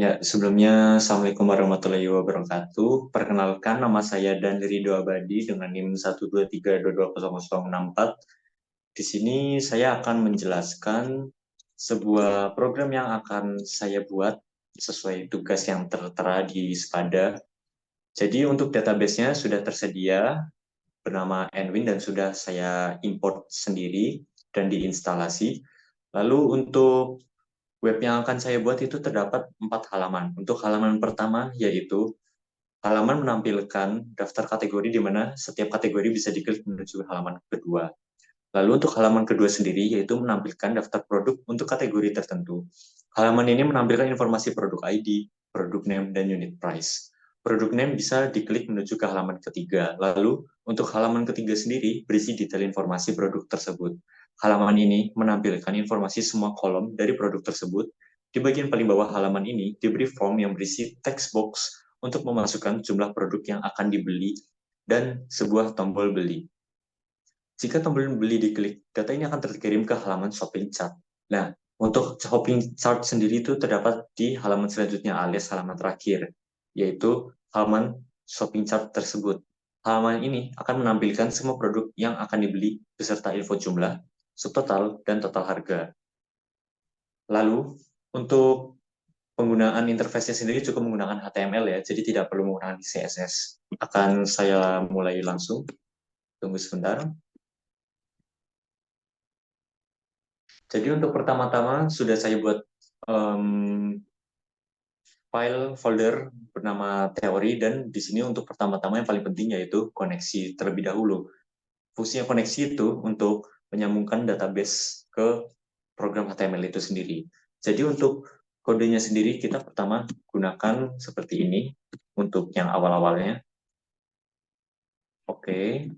Ya, sebelumnya Assalamualaikum warahmatullahi wabarakatuh. Perkenalkan, nama saya Dan Ridho Abadi dengan NIM 123220064. Di sini saya akan menjelaskan sebuah program yang akan saya buat sesuai tugas yang tertera di Spada. Jadi untuk database-nya sudah tersedia bernama Enwin dan sudah saya import sendiri dan diinstalasi. Lalu untuk web yang akan saya buat itu terdapat 4 halaman. Untuk halaman pertama yaitu halaman menampilkan daftar kategori di mana setiap kategori bisa diklik menuju halaman kedua. Lalu untuk halaman kedua sendiri yaitu menampilkan daftar produk untuk kategori tertentu. Halaman ini menampilkan informasi produk ID, produk name, dan unit price. Produk name bisa diklik menuju ke halaman ketiga. Lalu untuk halaman ketiga sendiri berisi detail informasi produk tersebut. Halaman ini menampilkan informasi semua kolom dari produk tersebut. Di bagian paling bawah halaman ini diberi form yang berisi text box untuk memasukkan jumlah produk yang akan dibeli dan sebuah tombol beli. Jika tombol beli diklik, data ini akan terkirim ke halaman shopping chart. Nah, untuk shopping chart sendiri itu terdapat di halaman selanjutnya alias halaman terakhir, yaitu halaman shopping chart tersebut. Halaman ini akan menampilkan semua produk yang akan dibeli beserta info jumlah, subtotal, dan total harga. Lalu, untuk penggunaan interface-nya sendiri cukup menggunakan HTML ya, jadi tidak perlu menggunakan CSS. Akan saya mulai langsung. Tunggu sebentar. Jadi untuk pertama-tama sudah saya buat um, file folder bernama teori dan di sini untuk pertama-tama yang paling penting yaitu koneksi terlebih dahulu. Fungsinya koneksi itu untuk menyambungkan database ke program HTML itu sendiri. Jadi untuk kodenya sendiri kita pertama gunakan seperti ini untuk yang awal-awalnya. Oke,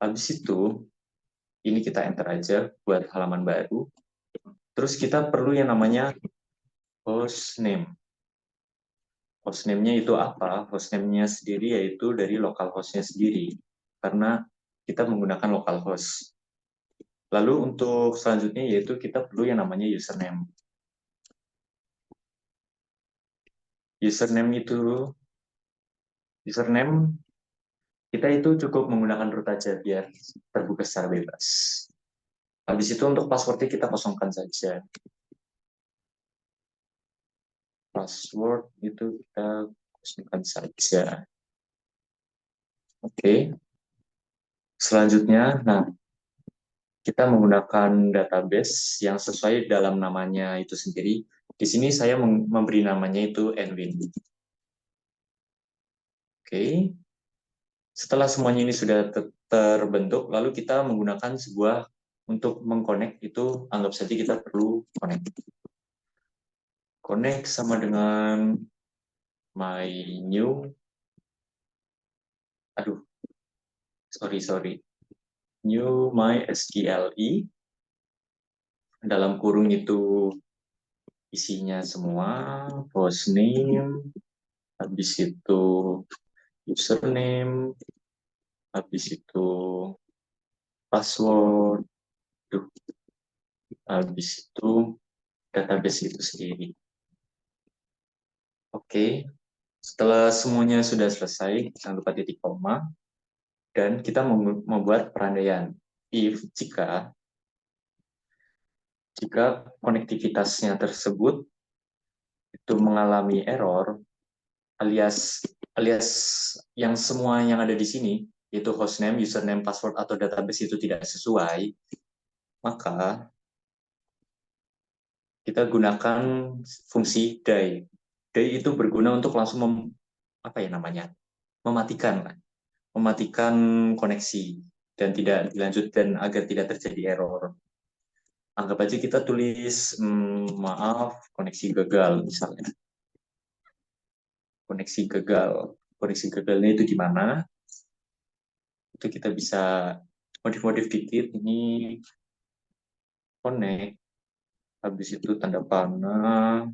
habis itu ini kita enter aja buat halaman baru. Terus kita perlu yang namanya hostname. Hostname-nya itu apa? Hostname-nya sendiri yaitu dari localhost-nya sendiri, karena kita menggunakan localhost. Lalu untuk selanjutnya yaitu kita perlu yang namanya username. Username itu, username kita itu cukup menggunakan root aja biar terbuka secara bebas. Habis itu untuk passwordnya kita kosongkan saja. Password itu kita kosongkan saja. Oke. Selanjutnya, nah kita menggunakan database yang sesuai dalam namanya itu sendiri. Di sini saya memberi namanya itu Enwin. Oke, setelah semuanya ini sudah terbentuk, lalu kita menggunakan sebuah untuk mengconnect itu anggap saja kita perlu connect. Connect sama dengan my new, aduh, sorry, new my SQLi dalam kurung itu isinya semua hostname, habis itu username, habis itu password, tuh, habis itu database itu sendiri. Oke, setelah semuanya sudah selesai, jangan lupa titik koma, dan kita membuat perandaian. If, jika konektivitasnya tersebut itu mengalami error, alias alias yang semua yang ada di sini, yaitu hostname, username, password, atau database itu tidak sesuai, maka kita gunakan fungsi die. Die itu berguna untuk langsung apa ya namanya? Mematikan, mematikan koneksi dan tidak dilanjutkan agar tidak terjadi error. Anggap aja kita tulis maaf koneksi gagal misalnya. Koneksi gagalnya itu gimana? Itu kita bisa modif-modif dikit. Ini connect, habis itu tanda panah,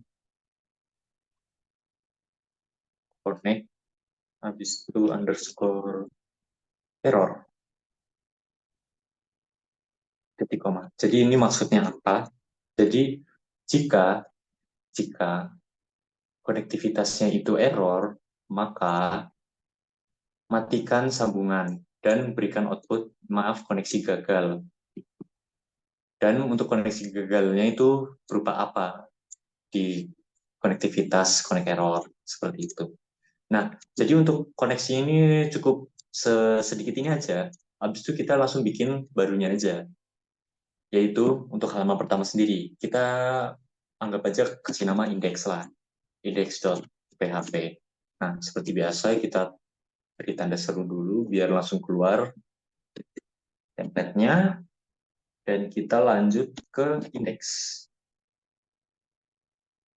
connect, habis itu underscore error, titik koma. Jadi ini maksudnya apa? Jadi jika jika konektivitasnya itu error, maka matikan sambungan dan berikan output maaf koneksi gagal. Dan untuk koneksi gagalnya itu berupa apa di konektivitas connect error seperti itu. Nah, jadi untuk koneksi ini cukup sedikit ini aja. Habis itu kita langsung bikin barunya aja, yaitu untuk halaman pertama sendiri. Kita anggap aja kasih nama index lah, index.php. Nah, seperti biasa kita beri tanda seru dulu biar langsung keluar template-nya dan kita lanjut ke index.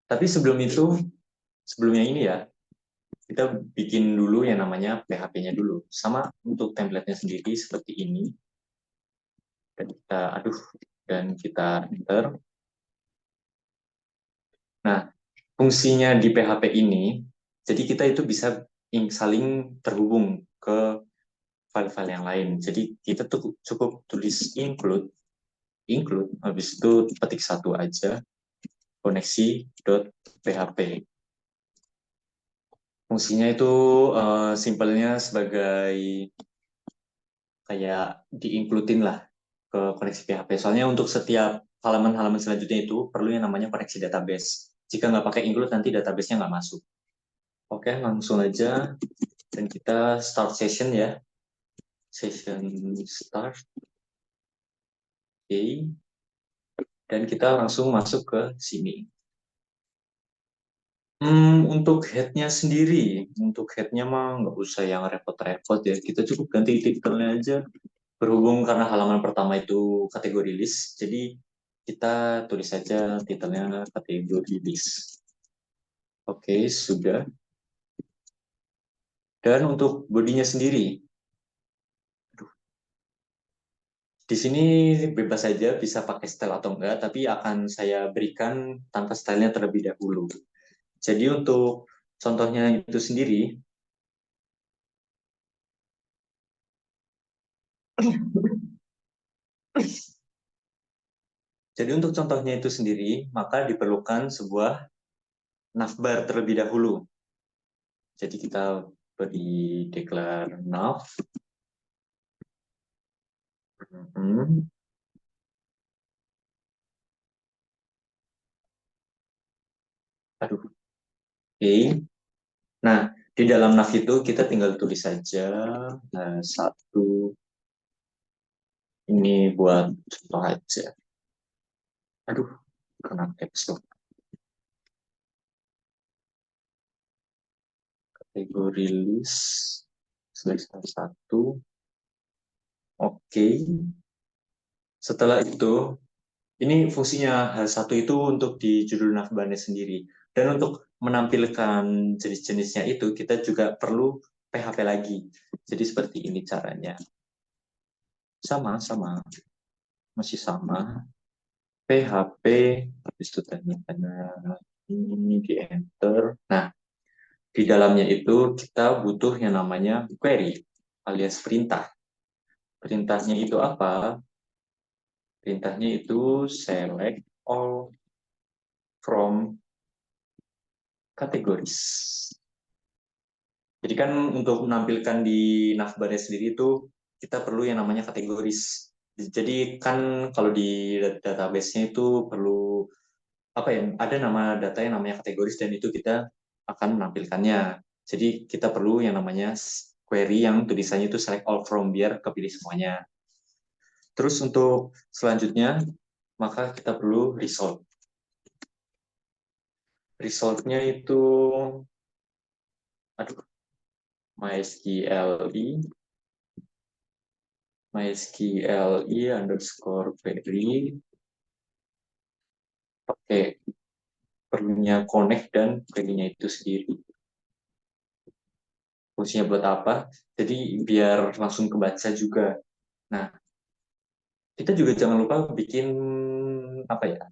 Tapi sebelum itu, sebelumnya ini ya, kita bikin dulu yang namanya PHP-nya dulu. Sama untuk template-nya sendiri seperti ini. Dan kita aduh, dan kita enter. Nah, fungsinya di PHP ini, jadi kita itu bisa saling terhubung ke file-file yang lain. Jadi kita tuh cukup tulis include, habis itu petik satu aja, koneksi.php. Fungsinya itu simpelnya sebagai kayak di-include-in lah ke koneksi PHP. Soalnya untuk setiap halaman-halaman selanjutnya itu perlu yang namanya koneksi database. Jika nggak pakai include, nanti database-nya nggak masuk. Oke, langsung aja. Dan kita start session ya. Session start. Oke. Dan kita langsung masuk ke sini. Untuk head-nya sendiri, untuk head-nya mah nggak usah yang repot-repot ya. Kita cukup ganti title-nya aja. Berhubung karena halaman pertama itu kategori list, jadi kita tulis saja titelnya kategori list. Oke, sudah. Dan untuk bodinya sendiri, di sini bebas saja bisa pakai style atau enggak, tapi akan saya berikan tanpa stylenya terlebih dahulu. Jadi untuk contohnya itu sendiri, jadi untuk contohnya itu sendiri, maka diperlukan sebuah navbar terlebih dahulu. Jadi kita beri declare nav. Hmm. Aduh, oke. Okay. Nah, di dalam nav itu kita tinggal tulis saja satu, ini buat contoh aja. Aduh, kena caps lock. Kategori list slash satu. Oke. Setelah itu, ini fungsinya hal satu itu untuk di judul navbarnya sendiri. Dan untuk menampilkan jenis-jenisnya itu, kita juga perlu PHP lagi. Jadi seperti ini caranya. Sama, masih sama. PHP, habis itu tanya-tanya ini di enter. Nah, di dalamnya itu kita butuh yang namanya query alias perintah. Perintahnya itu apa? Perintahnya itu select all from categories. Jadi kan untuk menampilkan di navbarnya sendiri itu kita perlu yang namanya kategoris. Jadi kan kalau di database-nya itu perlu apa ya, ada nama data yang namanya kategoris dan itu kita akan menampilkannya. Jadi kita perlu yang namanya query yang tulisannya itu select all from biar kepilih semuanya. Terus untuk selanjutnya maka kita perlu result. Resultnya itu aduh MySQLi underscore query pakai perlunya connect dan query-nya itu sendiri. Fungsinya buat apa? Jadi biar langsung kebaca juga. Nah, kita juga jangan lupa bikin apa ya,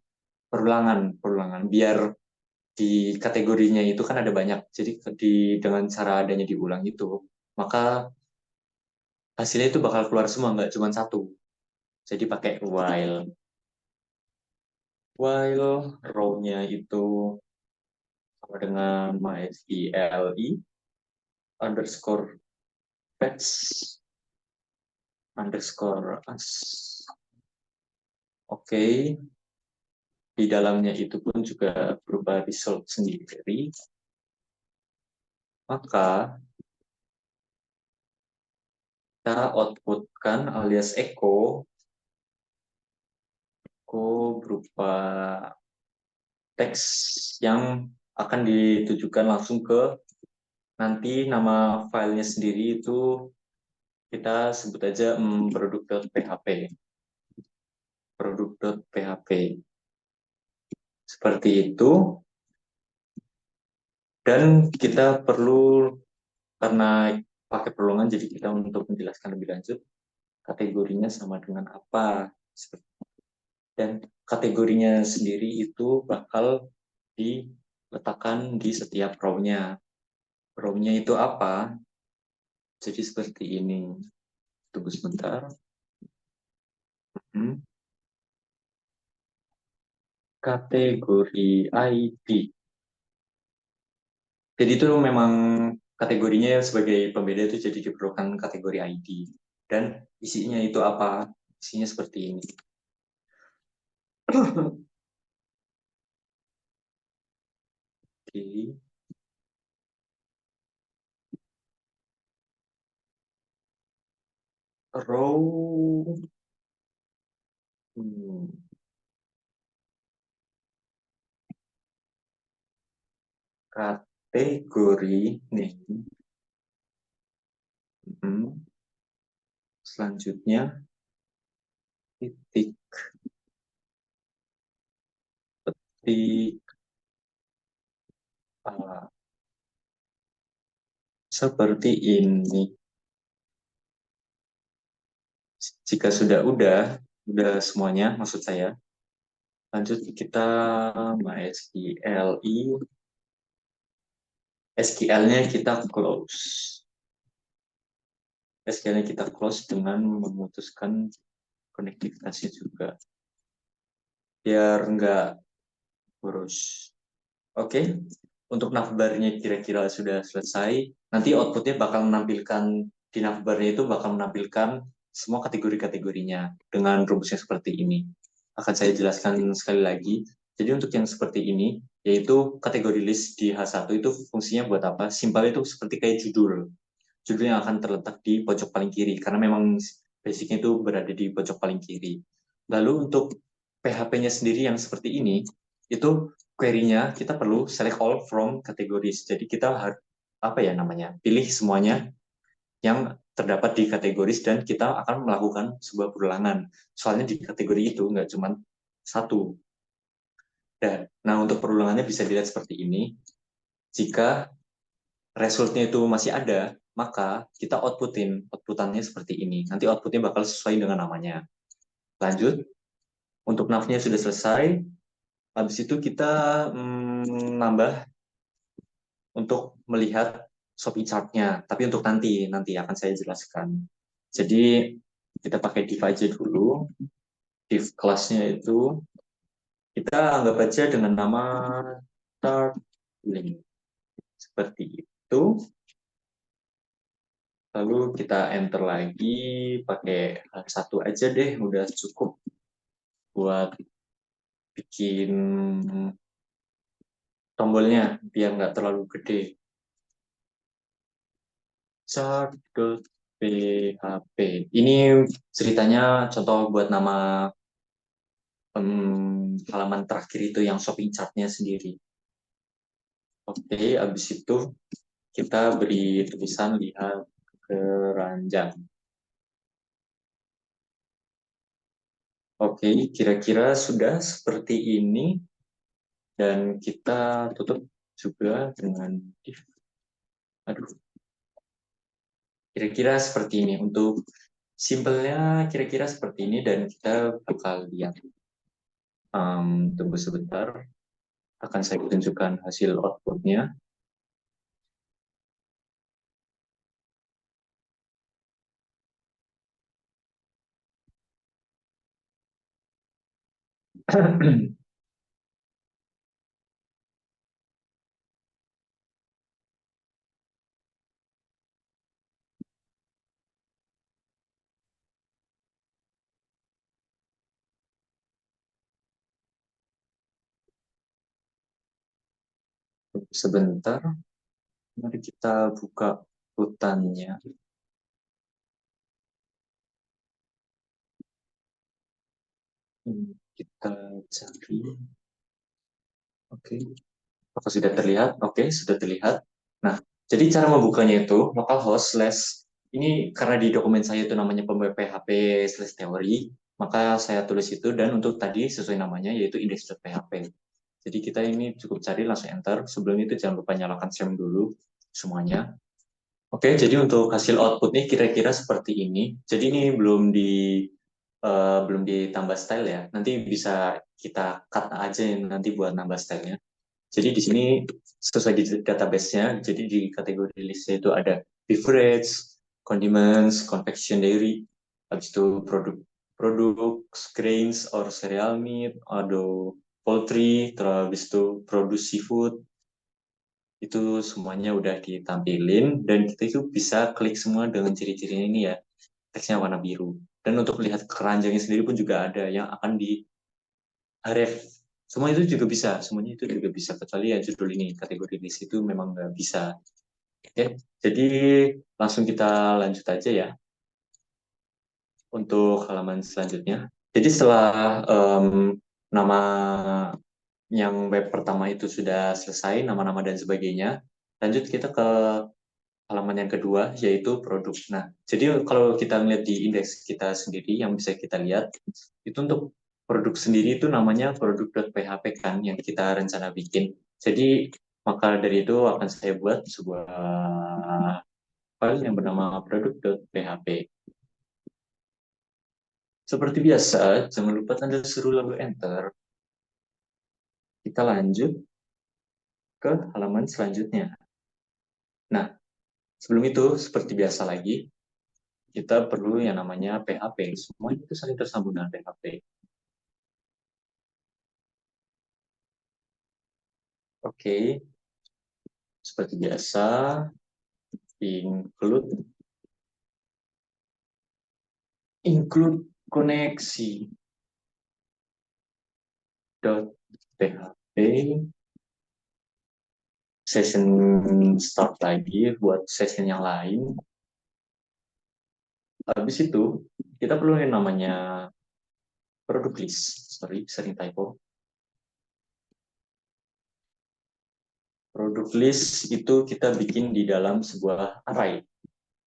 perulangan biar di kategorinya itu kan ada banyak. Jadi dengan cara adanya diulang itu, maka hasilnya itu bakal keluar semua, nggak cuma satu. Jadi pakai while row-nya itu sama dengan mysqli underscore fetch underscore as. Oke, di dalamnya itu pun juga berupa result sendiri. Maka kita outputkan alias echo berupa teks yang akan ditujukan langsung ke nanti nama filenya sendiri itu kita sebut aja produk.php. Produk.php. Seperti itu. Dan kita perlu, karena pakai perlongan, jadi kita untuk menjelaskan lebih lanjut, kategorinya sama dengan apa. Dan kategorinya sendiri itu bakal diletakkan di setiap row-nya. Row-nya itu apa? Jadi seperti ini. Tunggu sebentar. Hmm. Kategori ID. Jadi itu memang kategorinya sebagai pembeda itu jadi diperlukan kategori ID. Dan isinya itu apa? Isinya seperti ini. Oke. Row hmm, kategori nih. Hmm, selanjutnya titik di seperti ini. Jika udah semuanya maksud saya. Lanjut kita MySQLi, SQL-nya kita close. SQL-nya kita close dengan memutuskan konektivitasnya juga. Biar nggak boros. Oke, untuk navbarnya kira-kira sudah selesai. Nanti outputnya bakal menampilkan, di navbarnya itu bakal menampilkan semua kategori-kategorinya dengan rumusnya seperti ini. Akan saya jelaskan sekali lagi. Jadi untuk yang seperti ini, yaitu kategori list di H1 itu fungsinya buat apa? Simpel itu seperti kayak judul. Judul yang akan terletak di pojok paling kiri, karena memang basicnya itu berada di pojok paling kiri. Lalu untuk PHP-nya sendiri yang seperti ini, itu query-nya kita perlu select all from categories. Jadi kita harus apa ya namanya, pilih semuanya yang terdapat di kategoris dan kita akan melakukan sebuah perulangan. Soalnya di kategori itu nggak cuma satu. Dan, nah untuk perulangannya bisa dilihat seperti ini. Jika resultnya itu masih ada, maka kita outputannya seperti ini. Nanti outputnya bakal sesuai dengan namanya. Lanjut, untuk navnya sudah selesai. Habis itu kita nambah untuk melihat shopping chart-nya. Tapi untuk nanti akan saya jelaskan. Jadi kita pakai div aja dulu. Div kelasnya itu kita anggap aja dengan nama start link. Seperti itu. Lalu kita enter lagi pakai satu aja deh, udah cukup buat bikin tombolnya biar nggak terlalu gede. Chart.php. Ini ceritanya contoh buat nama halaman terakhir itu yang shopping chartnya sendiri. Oke, habis itu kita beri tulisan lihat keranjang. Oke, kira-kira sudah seperti ini. Dan kita tutup juga dengan div. Aduh, kira-kira seperti ini. Untuk simpelnya kira-kira seperti ini dan kita bakal lihat. Tunggu sebentar, akan saya tunjukkan hasil outputnya. Sebentar, mari kita buka rutannya. Kita cari. Oke. Apa sudah terlihat? Oke, sudah terlihat. Nah, jadi cara membukanya itu localhost slash ini karena di dokumen saya itu namanya PHP slash teori, maka saya tulis itu dan untuk tadi sesuai namanya yaitu index.php. Jadi kita ini cukup cari langsung enter. Sebelum itu jangan lupa nyalakan share dulu semuanya. Oke, jadi untuk hasil outputnya kira-kira seperti ini. Jadi ini belum ditambah style ya. Nanti bisa kita cut aja nanti buat nambah stylenya. Jadi di sini sesuai di database-nya, jadi di kategori listnya itu ada beverage, condiments, confectionery, habis itu produk produk grains or cereal meat, ada poultry, terus habis itu produce seafood, itu semuanya udah ditampilin dan kita itu bisa klik semua dengan ciri-cirinya ini ya, teksnya warna biru. Dan untuk lihat keranjangnya sendiri pun juga ada yang akan di ref. Semua itu juga bisa, semuanya itu juga bisa kecuali ya judul ini kategori di situ memang nggak bisa. Oke, jadi langsung kita lanjut aja ya untuk halaman selanjutnya. Jadi setelah nama yang web pertama itu sudah selesai, nama-nama dan sebagainya, lanjut kita ke halaman yang kedua yaitu produk. Nah, jadi kalau kita lihat di indeks kita sendiri yang bisa kita lihat itu untuk produk sendiri itu namanya produk.php kan yang kita rencana bikin. Jadi maka dari itu akan saya buat sebuah file yang bernama produk.php. Seperti biasa, jangan lupa tanda seru lalu enter. Kita lanjut ke halaman selanjutnya. Nah, sebelum itu seperti biasa lagi, kita perlu yang namanya PHP. Semua itu saling tersambung dengan PHP. Oke, seperti biasa, include include koneksi .php session start lagi buat session yang lain. Habis itu kita perlu yang namanya product list. Sorry, sering typo. Product list itu kita bikin di dalam sebuah array.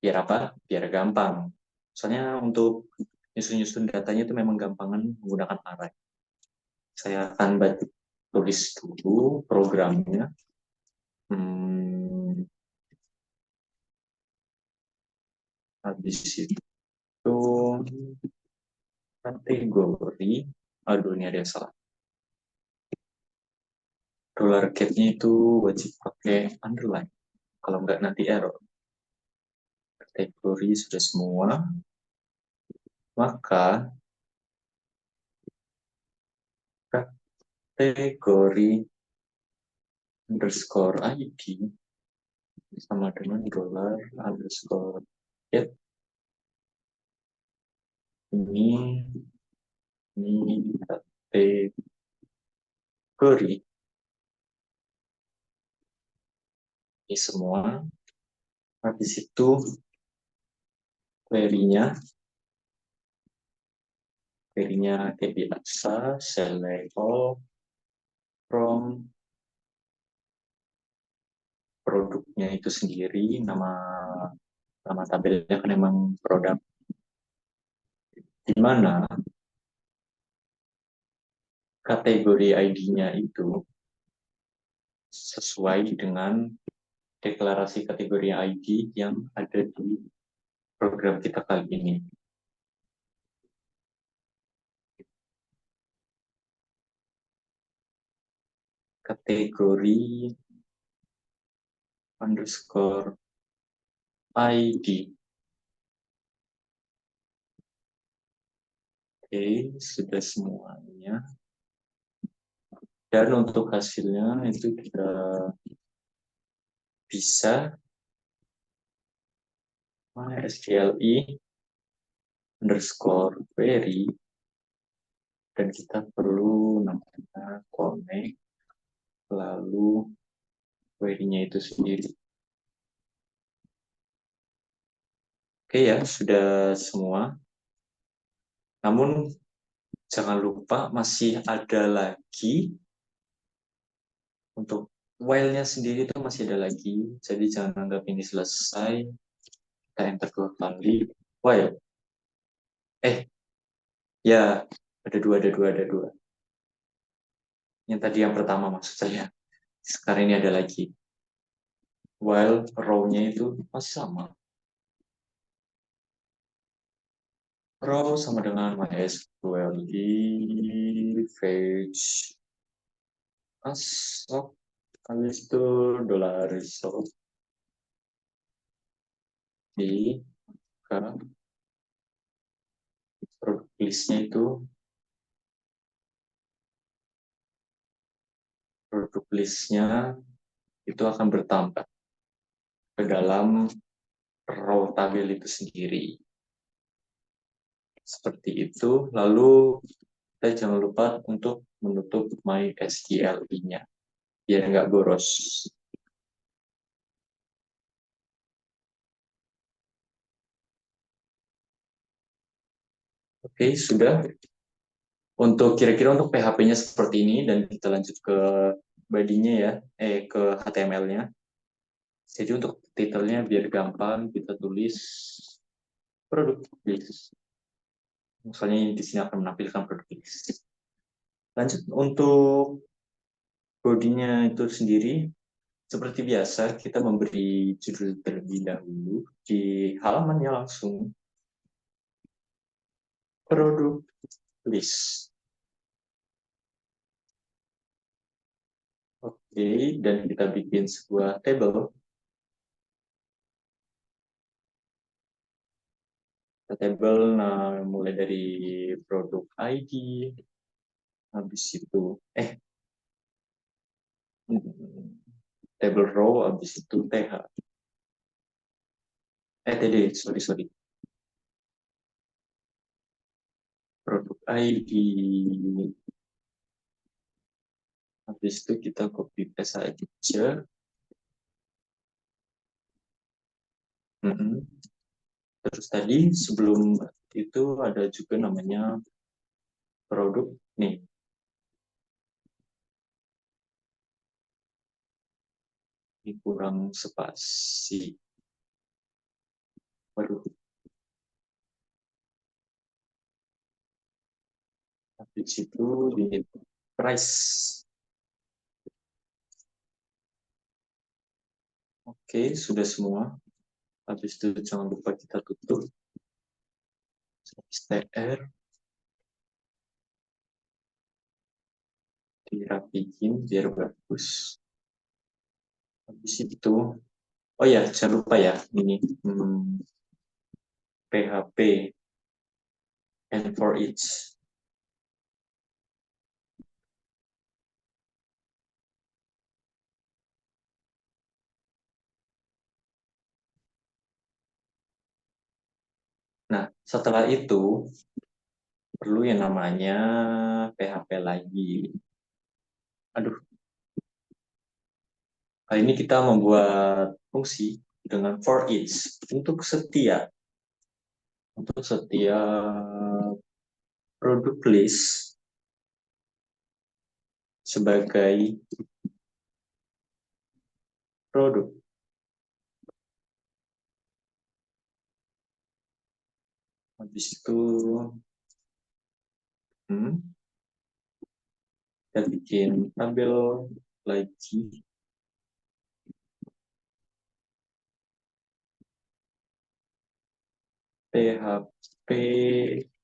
Biar apa? Biar gampang. Soalnya untuk nyusun-nyusun datanya itu memang gampangan menggunakan array. Saya akan tulis dulu programnya. Habis itu kategori, aduh ini ada yang salah. Dollar get-nya itu wajib pakai underline. Kalau nggak nanti error. Kategori sudah semua, maka kategori underscore ID sama dengan dollar underscore get ini kategori ini semua. Habis itu query-nya kayak biasa select all from produknya itu sendiri, nama nama tabelnya kan emang produk, di mana kategori ID-nya itu sesuai dengan deklarasi kategori ID yang ada di program kita kali ini. Kategori underscore ID. Oke, sudah semuanya. Dan untuk hasilnya itu kita bisa MySQLi underscore query dan kita perlu namanya connect lalu query-nya itu sendiri. Oke ya, sudah semua. Namun jangan lupa masih ada lagi untuk while-nya sendiri itu masih ada lagi. Jadi jangan anggap ini selesai. Kita enter dua kali. While. Eh, ya, ada dua. Yang tadi yang pertama maksud saya. Sekarang ini ada lagi. While row-nya itu masih sama. Row sama dengan MySQL di fetch masuk. Habis itu dollar result di ke produk listnya itu produk listnya itu akan bertambah ke dalam row tabel itu sendiri. Seperti itu. Lalu kita jangan lupa untuk menutup MySQL-nya biar nggak boros. Oke, sudah. Untuk kira-kira untuk PHP-nya seperti ini dan kita lanjut ke body-nya ya, ke HTML-nya. Jadi untuk titelnya biar gampang kita tulis produk list. Misalnya di sini akan menampilkan produk list. Lanjut untuk body-nya itu sendiri, seperti biasa kita memberi judul terlebih dahulu di halamannya langsung produk list. Oke, dan kita bikin sebuah table. Table mulai dari produk ID, habis itu table row, habis itu TH. TD, sorry. Produk ID. Habis itu kita copy paste aja. Terus tadi sebelum itu ada juga namanya produk nih. Ini kurang spasi. Waduh. Habis itu di price. Oke, sudah semua. Habis itu jangan lupa kita tutup. STR. Dirapiin biar bagus. Habis itu, oh ya, jangan lupa ya, ini PHP and for each. Nah, setelah itu perlu yang namanya PHP lagi. Aduh, kali ini kita membuat fungsi dengan for each untuk setiap produk list sebagai produk. Habis itu kita bikin tabel lagi. PHP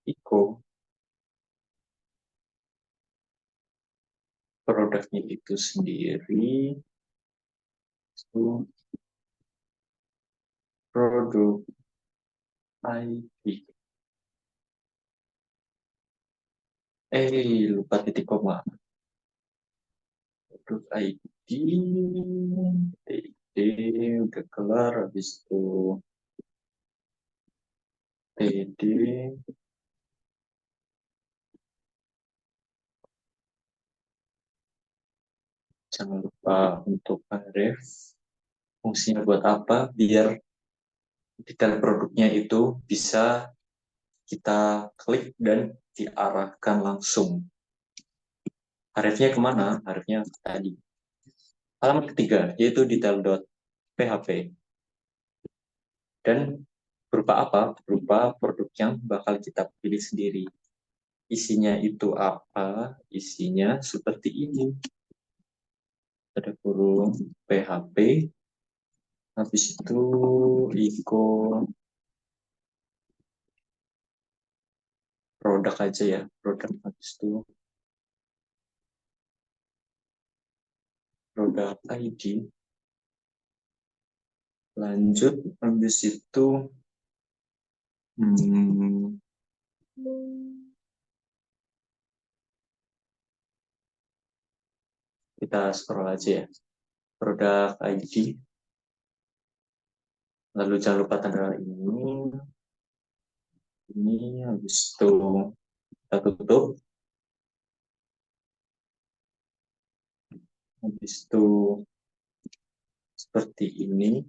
Eco produknya itu sendiri itu produk ID. Lupa titik koma. Produk ID TD udah kelar, habis itu TD Jangan lupa untuk ref. Fungsinya buat apa? Biar detail produknya itu bisa kita klik dan diarahkan langsung. Arifnya kemana? Arifnya tadi. Halaman ketiga, yaitu detail.php. Dan berupa apa? Berupa produk yang bakal kita pilih sendiri. Isinya itu apa? Isinya seperti ini. Ada kurung PHP, habis itu Iko produk aja ya, produk habis itu produk ID, lanjut habis itu hmm, kita scroll aja ya, produk ID, lalu jangan lupa tanda ini habis itu kita tutup, habis itu seperti ini,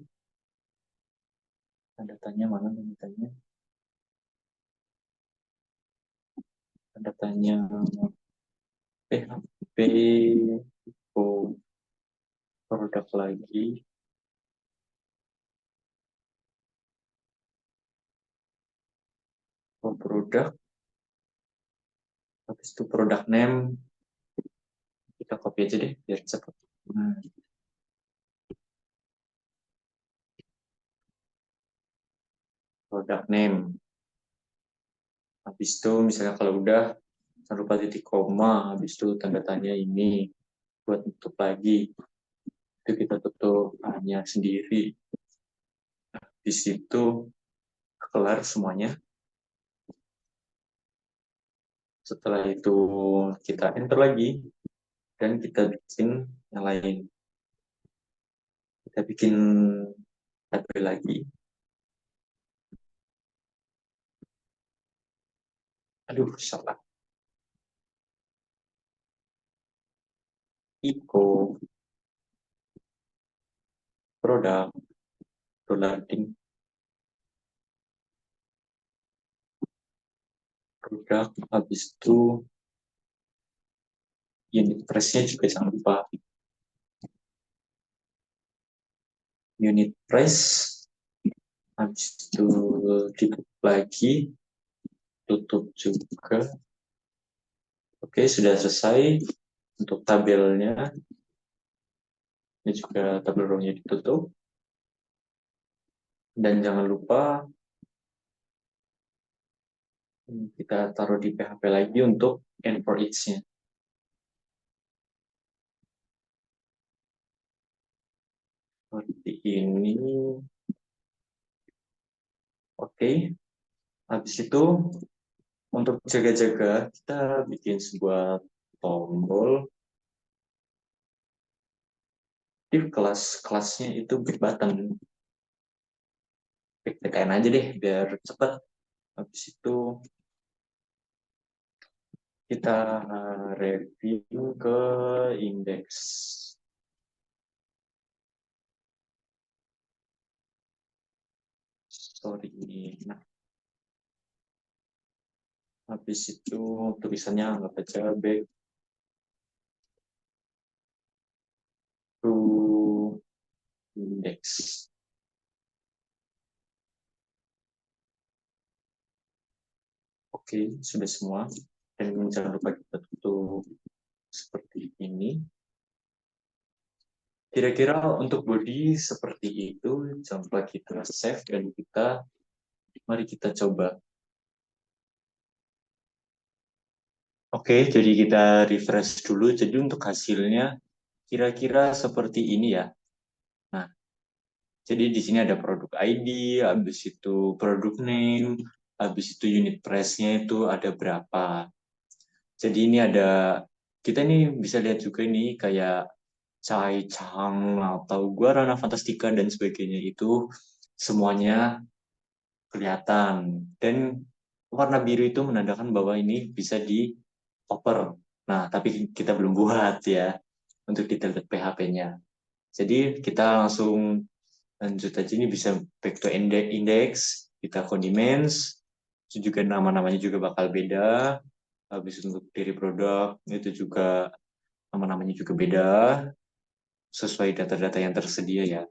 tanda tanya mana tanda tanya, tanda tanya PHP, oh, produk lagi, oh, produk, habis itu produk name, kita copy aja deh biar cepat. Nah, produk name. Habis itu misalnya kalau udah jangan lupa titik koma, habis itu tanda tanya ini buat tutup lagi. Itu kita tutup hanya sendiri. Di situ kelar semuanya. Setelah itu kita enter lagi dan kita bikin yang lain. Kita bikin tabel lagi. Aduh, salah. Iko, produk, loading, produk, habis itu unit price-nya juga jangan lupa. Unit price, habis itu ditutup lagi, tutup juga. Oke, sudah selesai untuk tabelnya. Ini juga tabel row-nya ditutup. Dan jangan lupa kita taruh di PHP lagi untuk end for each-nya. Seperti ini. Oke. Habis itu untuk jaga-jaga kita bikin sebuah tombol di kelas-kelasnya itu big button. Tekan aja deh biar cepat. Habis itu kita review ke indeks. Sorry. Nah, habis itu tulisannya anggap aja back to index. Oke, sudah semua. Dan jangan lupa kita tutup seperti ini. Kira-kira untuk body seperti itu, jangan lupa kita save dan mari kita coba. Oke, jadi kita refresh dulu. Jadi untuk hasilnya kira-kira seperti ini ya. Nah, jadi di sini ada produk ID, habis itu produk name, habis itu unit price-nya itu ada berapa. Jadi ini ada, kita ini bisa lihat juga ini kayak Cai Chang atau Guarana Fantastica dan sebagainya itu semuanya kelihatan. Dan warna biru itu menandakan bahwa ini bisa di oper. Nah, tapi kita belum buat ya. untuk detail PHP-nya. Jadi kita langsung lanjut aja, ini bisa back to index, kita condiments, itu juga nama-namanya juga bakal beda. Habis untuk diri produk itu juga nama-namanya juga beda sesuai data-data yang tersedia ya.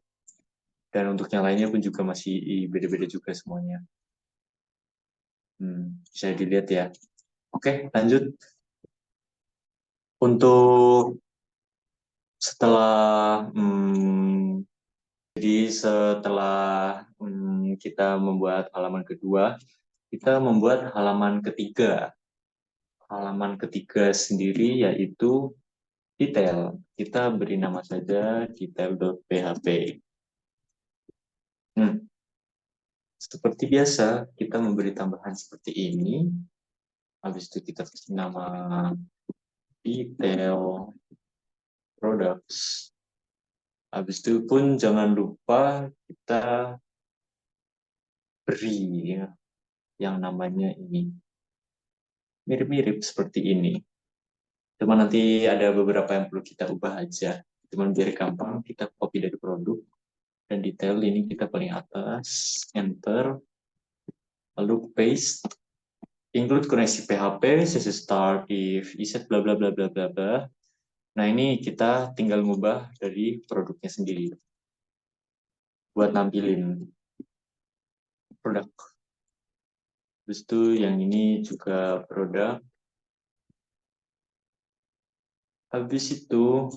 Dan untuk yang lainnya pun juga masih beda-beda juga semuanya. Bisa dilihat ya. Oke, lanjut. Untuk setelah jadi setelah kita membuat halaman kedua, kita membuat halaman ketiga. Halaman ketiga sendiri yaitu detail. Kita beri nama saja detail.php. Seperti biasa, kita memberi tambahan seperti ini. Habis itu kita kasih nama detail products. Habis itu pun jangan lupa kita beri ya, yang namanya ini. Mirip-mirip seperti ini. Cuma nanti ada beberapa yang perlu kita ubah aja. Cuman biar gampang, kita copy dari produk. Dan detail ini kita paling atas. Enter. Lalu paste. Include koneksi PHP, CC start, if, iset, bla bla bla bla bla bla. Nah ini kita tinggal ngubah dari produknya sendiri. Buat nampilin produk. Terus itu yang ini juga produk. Habis itu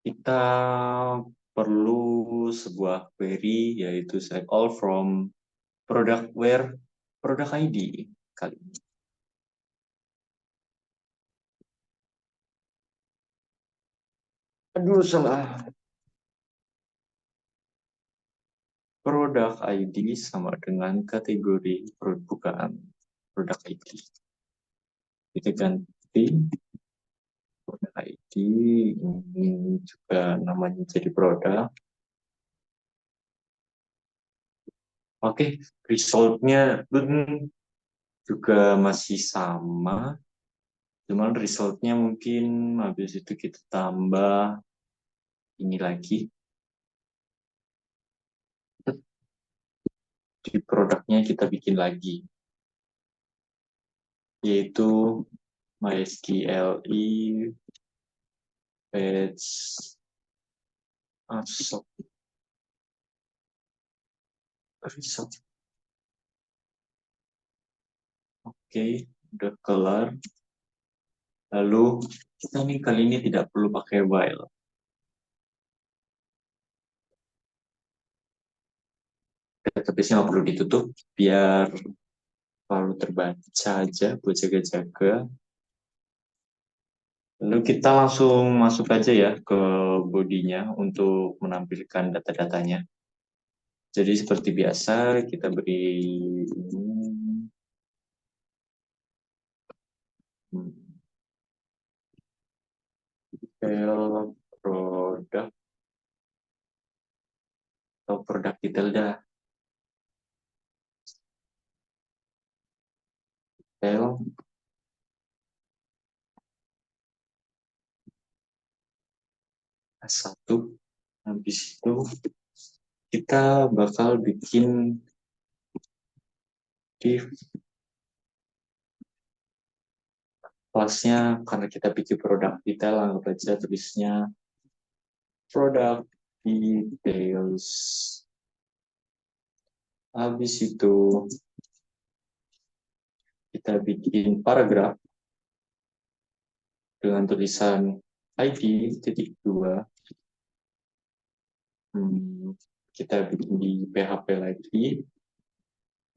kita perlu sebuah query yaitu select all from product where product ID kali ini. Aduh salah. Product ID sama dengan kategori bukan product ID. Kita ganti product ID, ini juga namanya jadi produk. Oke, resultnya juga masih sama, cuman resultnya mungkin habis itu kita tambah ini lagi. Di produknya kita bikin lagi, yaitu MySQL page result. Oke, udah kelar. Lalu kita nih kali ini tidak perlu pakai while. Database-nya nggak perlu ditutup, biar selalu terbaca aja buat jaga-jaga. Lalu kita langsung masuk aja ya ke bodinya untuk menampilkan data-datanya. Jadi seperti biasa kita beri detail produk atau produk detail dah. Detail satu. Habis itu kita bakal bikin div kelasnya, karena kita bikin produk detail, anggap aja tulisnya product details. Habis itu kita bikin paragraf dengan tulisan ID titik dua. Kita bikin di PHP lagi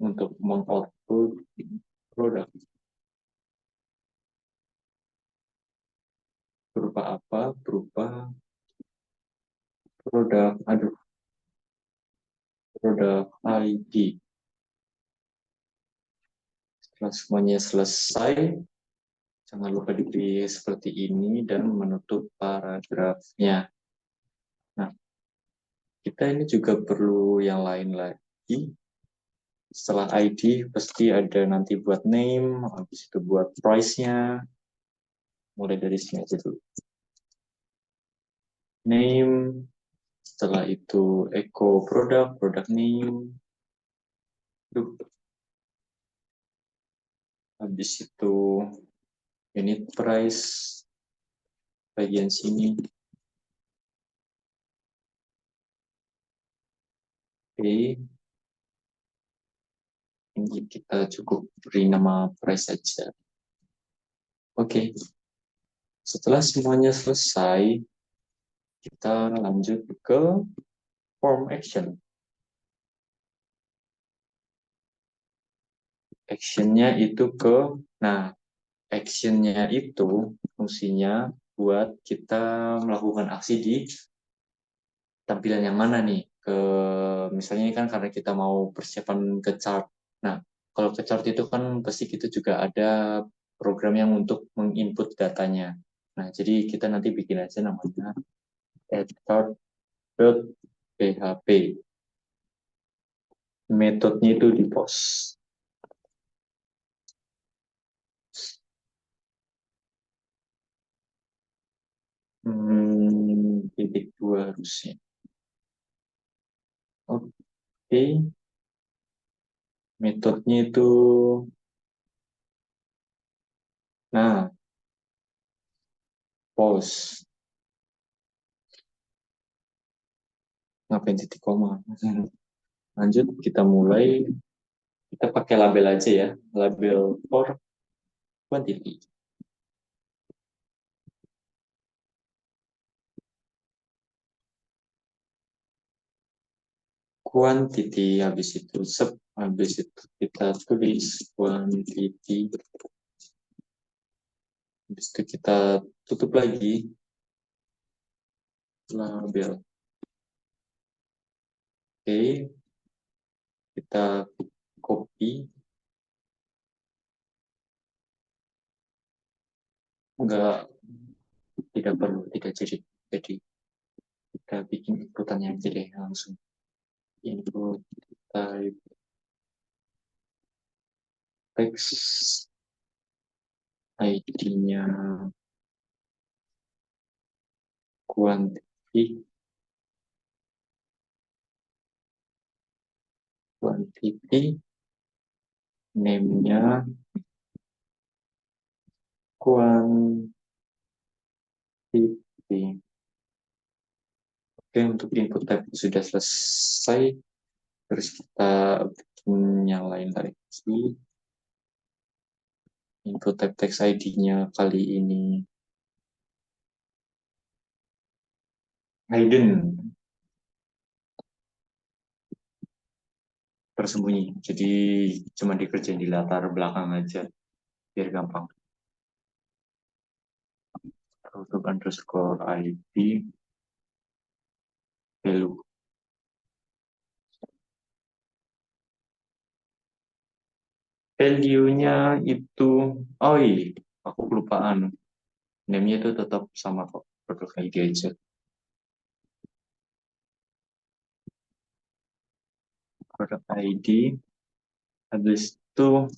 untuk mengoutput produk. Berupa apa? Berupa produk ID. Setelah semuanya selesai, jangan lupa dipilih seperti ini dan menutup paragrafnya. Nah, kita ini juga perlu yang lain lagi. Setelah ID pasti ada nanti buat name, habis itu buat price-nya. Mulai dari sini aja dulu. name, setelah itu echo product, product name, Duh, habis itu unit price, bagian sini, oke, ini kita cukup beri nama price saja. Oke, setelah semuanya selesai, kita lanjut ke form action. Actionnya itu nah, actionnya itu fungsinya buat kita melakukan aksi di tampilan yang mana nih? Misalnya kan karena kita mau persiapan ke chart. Nah, kalau ke chart itu kan pasti kita juga ada program yang untuk menginput datanya. Nah, jadi kita nanti bikin aja namanya add.php. Metodenya itu di post. Titik dua harusnya. Oke, metodenya itu, nah, post. Ngapain titik koma? Lanjut, kita mulai. Kita pakai label aja ya, label for quantity. Quantity, habis itu habis itu kita tulis quantity, habis itu kita tutup lagi label. Oke, kita copy, enggak, tidak perlu, tidak jadi kita bikin inputannya aja deh langsung. Input type text, ID-nya quantity, name-nya quantity. Oke, untuk input type sudah selesai. Terus kita bikin yang lain lagi. Input type text ID-nya kali ini hidden, tersembunyi. Jadi cuma dikerjain di latar belakang aja, biar gampang. Untuk underscore ID value. Value-nya itu, oh iya, aku kelupaan. Name-nya itu tetap sama kok, produk ID aja. Produk ID, habis itu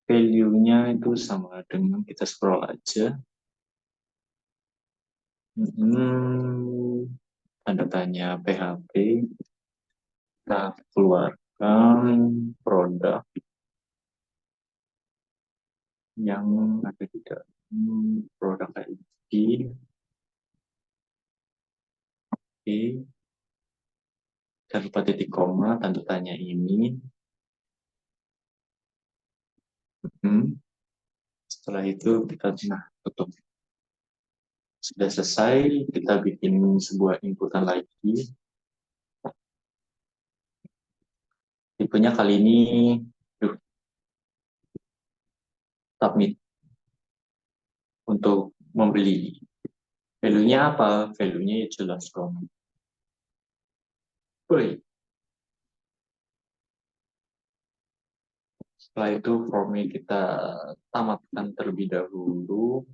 value-nya itu sama dengan kita scroll aja. Tanda tanya PHP, kita keluarkan produk yang ada di dalam produk ID. Oke, jangan lupa titik koma, tanda tanya ini. Setelah itu kita tutup. Sudah selesai, kita bikin sebuah inputan lagi. Tipenya kali ini submit untuk membeli. Value-nya apa? Value-nya ya jelas dong. Boleh. Setelah itu formnya kita tamatkan terlebih dahulu.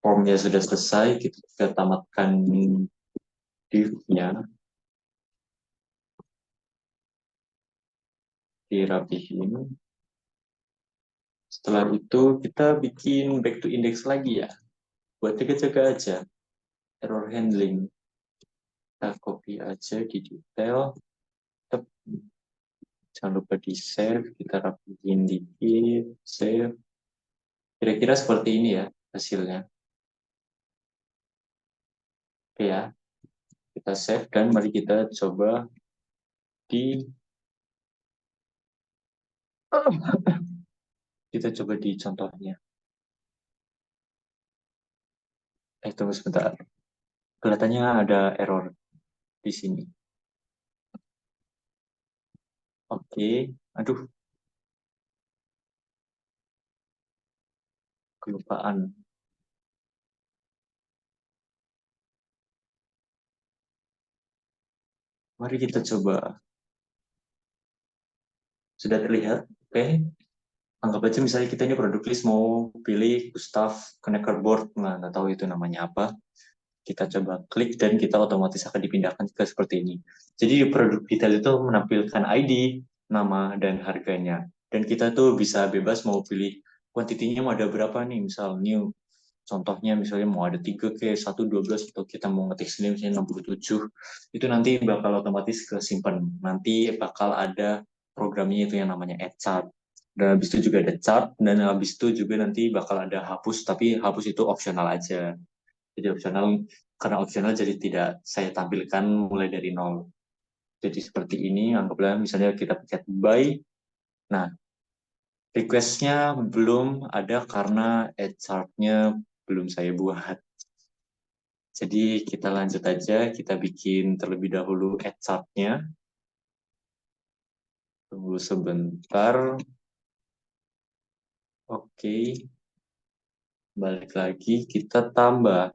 Formnya sudah selesai, kita tamatkan div-nya, dirapihin. Setelah itu kita bikin back to index lagi ya, buat jaga-jaga aja error handling. Kita copy aja di detail. Tep. Jangan lupa di save, kita rapiin dikit, save. Kira-kira seperti ini ya hasilnya. Oke ya, kita save dan mari kita coba di kita coba di contohnya. Tunggu sebentar. Kelihatannya ada error di sini. Oke, aduh, kelupaan. Mari kita coba. Sudah terlihat? Oke. Anggap aja misalnya kita ini produk list mau pilih Gustav Connector Board. Nah, nggak tahu itu namanya apa. Kita coba klik dan kita otomatis akan dipindahkan ke seperti ini. Jadi di produk detail itu menampilkan ID, nama, dan harganya. Dan kita tuh bisa bebas mau pilih kuantitinya mau ada berapa nih. Misal new, contohnya misalnya mau ada 3 ke 1, 12, atau kita mau ngetik sendiri misalnya 67. Itu nanti bakal otomatis kesimpan. Nanti bakal ada programnya itu yang namanya add chart. Dan habis itu juga ada chart, dan habis itu juga nanti bakal ada hapus, tapi hapus itu opsional aja. Jadi opsional, karena opsional jadi tidak saya tampilkan mulai dari nol. Jadi seperti ini, anggaplah misalnya kita pencet buy. Nah, requestnya belum ada karena add chart-nya belum saya buat. Jadi kita lanjut aja, kita bikin terlebih dahulu add chart-nya. Tunggu sebentar. Oke, balik lagi, kita tambah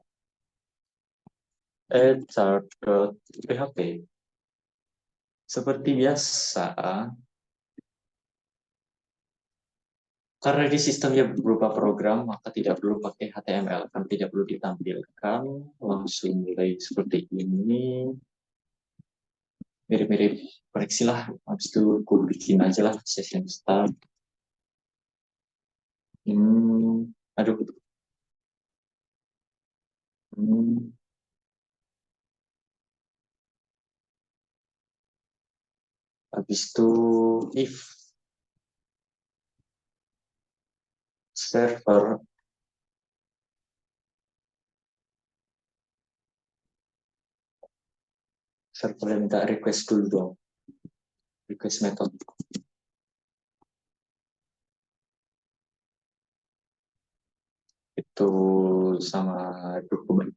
add chart.php. Seperti biasa, karena di sistemnya berupa program, maka tidak perlu pakai HTML, kan tidak perlu ditampilkan. Langsung mulai seperti ini, mirip-mirip koreksi lah. Habis itu aku bikin aja lah session start. Aduh. Hmm, habis itu if server server minta request dulu dong, request method itu sama dokumen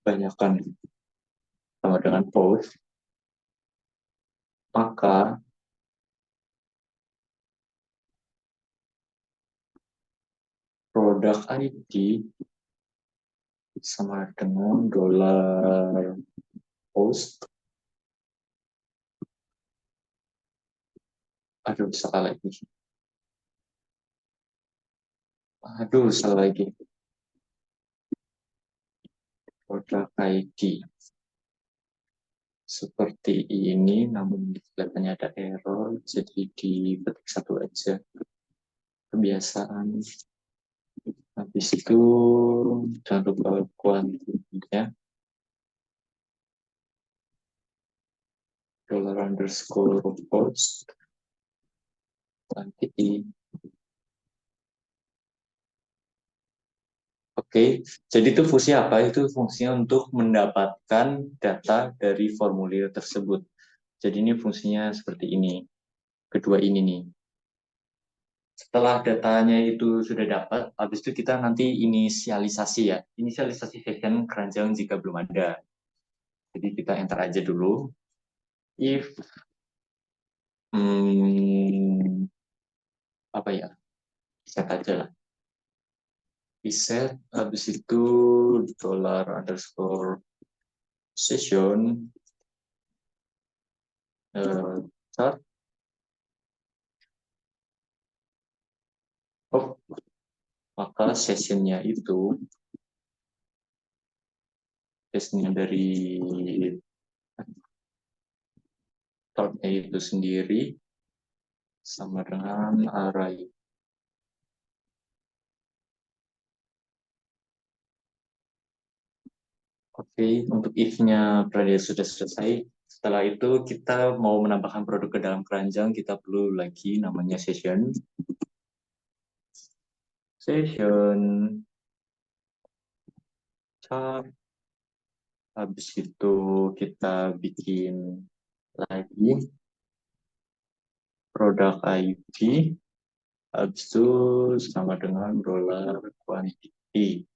kebanyakan sama dengan post, maka produk ID sama dengan dolar post. Aduh, salah lagi. Aduh, salah lagi. Produk ID. Seperti ini, namun kelihatannya ada error, jadi diketik satu aja. Kebiasaan. Habis itu, jangan lupa kuantitinya. Dollar underscore post. Quantity. Oke, jadi itu fungsi apa? Itu fungsinya untuk mendapatkan data dari formulir tersebut. Jadi ini fungsinya seperti ini. Kedua ini nih. Setelah datanya itu sudah dapat, habis itu kita nanti inisialisasi ya. Inisialisasi session keranjang jika belum ada. Jadi kita enter aja dulu. If hmm, apa ya? Set aja lah. Reset, habis itu dollar underscore session chart. Oh, maka sessionnya dari chartnya itu sendiri sama dengan array. Oke, untuk if-nya Pradya sudah selesai. Setelah itu kita mau menambahkan produk ke dalam keranjang, kita perlu lagi namanya session. Session, chart. Habis itu kita bikin lagi produk ID. Habis itu sama dengan dollar quantity.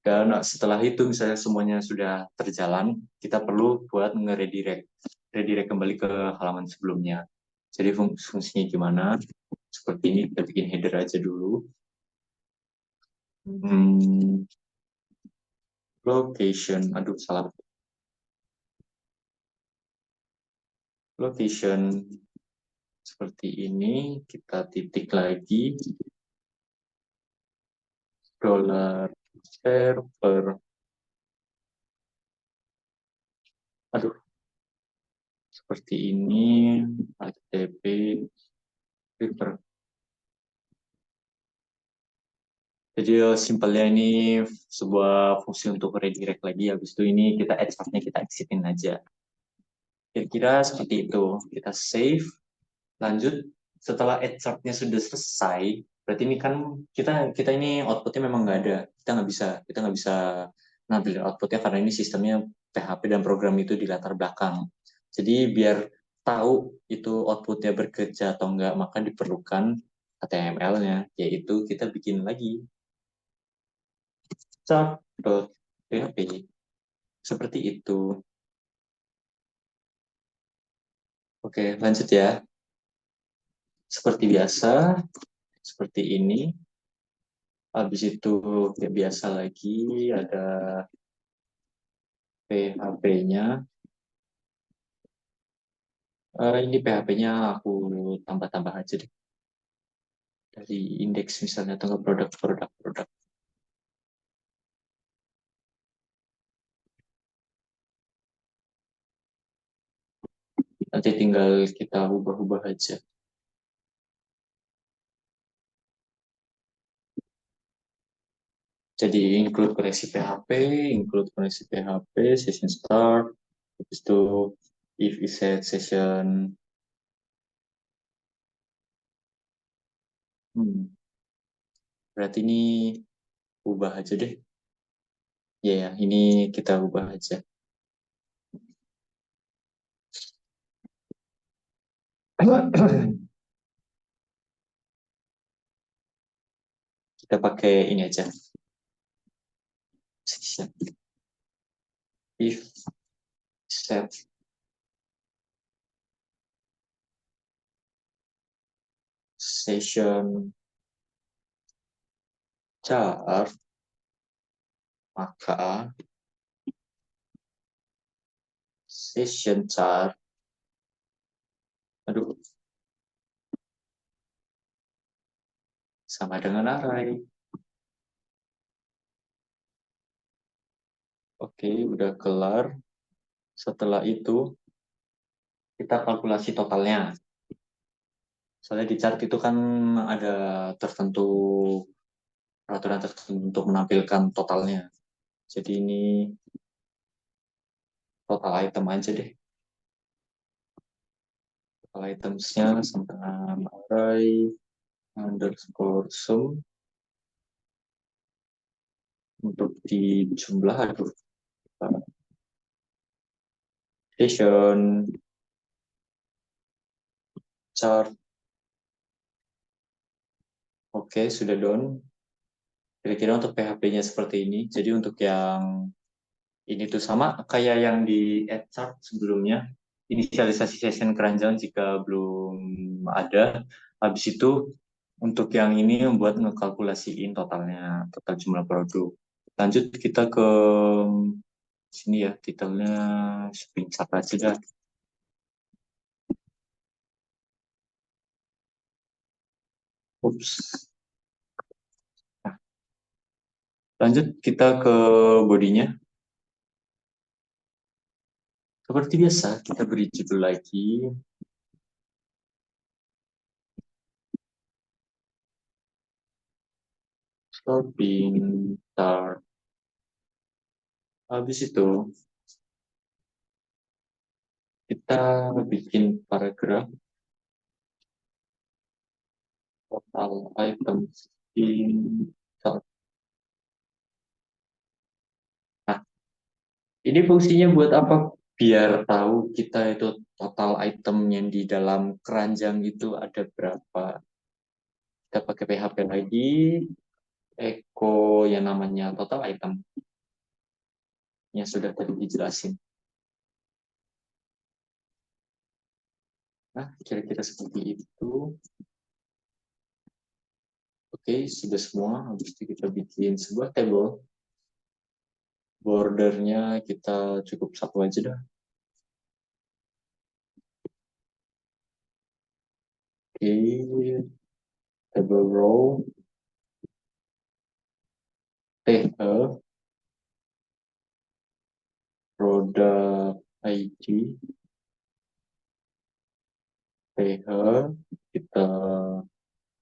Dan setelah itu misalnya semuanya sudah terjalan, kita perlu buat redirect kembali ke halaman sebelumnya. Jadi fungsinya gimana? Seperti ini, kita bikin header aja dulu. Hmm, location, aduh salah. Location seperti ini, kita titik lagi, dollar server, aduh seperti ini, HTTP server. Jadi simpelnya ini sebuah fungsi untuk redirect lagi. Habis itu ini kita add chartnya kita exitin aja. Kira-kira seperti itu. Kita save, lanjut. Setelah add chartnya sudah selesai, berarti ini kan kita ini outputnya memang nggak ada. Kita nggak bisa nampilin outputnya karena ini sistemnya PHP dan program itu di latar belakang. Jadi biar tahu itu outputnya bekerja atau enggak, maka diperlukan HTML-nya, yaitu kita bikin lagi chart.php. Seperti itu. Oke, lanjut ya. Seperti biasa, seperti ini. Habis itu kayak biasa lagi ada PHP-nya. Ini PHP-nya aku tambah-tambah aja deh. Dari indeks misalnya atau ke produk-produk. Nanti tinggal kita ubah-ubah aja. Jadi include koneksi PHP, include koneksi PHP, session start, habis itu if is set session. Berarti ini ubah aja deh. Ya, ya, ini kita ubah aja. Kita pakai ini aja. Session. If set session char, maka session char, aduh, sama dengan array. Oke, udah kelar. Setelah itu, kita kalkulasi totalnya. Soalnya di chart itu kan ada tertentu peraturan tertentu untuk menampilkan totalnya. Jadi ini total item aja deh. Total itemsnya sama dengan array underscore sum untuk di jumlah aduh session chart. Oke, sudah done. Kira-kira untuk PHP-nya seperti ini. Jadi untuk yang ini tuh sama kayak yang di add chart sebelumnya. Inisialisasi session keranjang jika belum ada. Habis itu untuk yang ini membuat ngekalkulasiin totalnya, total jumlah produk. Lanjut kita ke sini ya, titelnya shopping cart aja dah. Ups. Nah, lanjut kita ke bodinya. Seperti biasa, kita beri judul lagi, shopping cart. Habis itu kita bikin paragraf total items in chart. Nah, ini fungsinya buat apa? Biar tahu kita itu total item yang di dalam keranjang itu ada berapa. Kita pakai PHP lagi, echo yang namanya total item yang sudah tadi dijelasin. Nah, kira-kira seperti itu. Oke, sudah semua. Habis itu kita bikin sebuah table. Bordernya kita cukup satu aja dah. Oke, table row, TE, product ID, PH, kita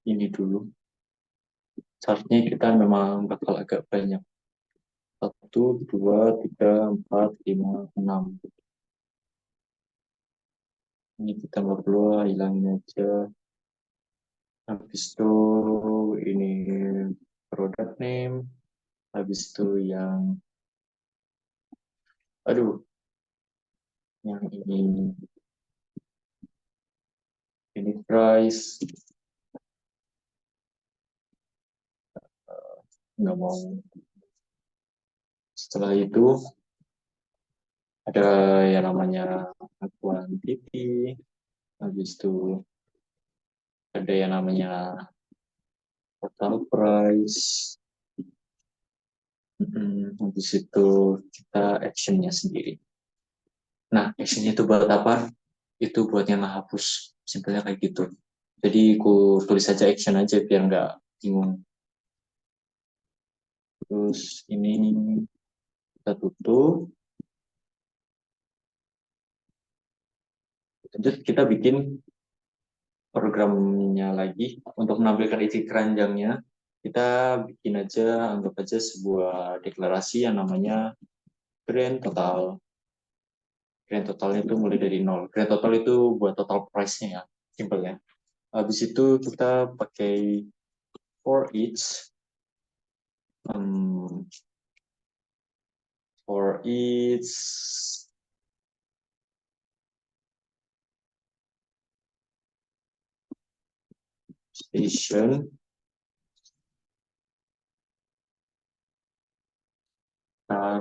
ini dulu. Chartnya kita memang bakal agak banyak. Satu, dua, tiga, empat, lima, enam. Ini kita nggak perlu lah, hilangin aja. Habis itu ini product name. Habis itu aduh, yang ini price. Nggak mau. Setelah itu ada yang namanya quantity. Habis itu ada yang namanya total price. Habis itu kita actionnya sendiri. Nah, actionnya itu buat apa? Itu buat yang ngehapus. Simpelnya kayak gitu. Jadi aku tulis aja action aja biar nggak bingung. Terus ini kita tutup. Lanjut kita bikin programnya lagi untuk menampilkan isi keranjangnya. Kita bikin aja, anggap aja sebuah deklarasi yang namanya grand total. Grand totalnya itu mulai dari nol. Grand total itu buat total price-nya ya, simple ya. Habis itu kita pakai for each, um, for each station, uh,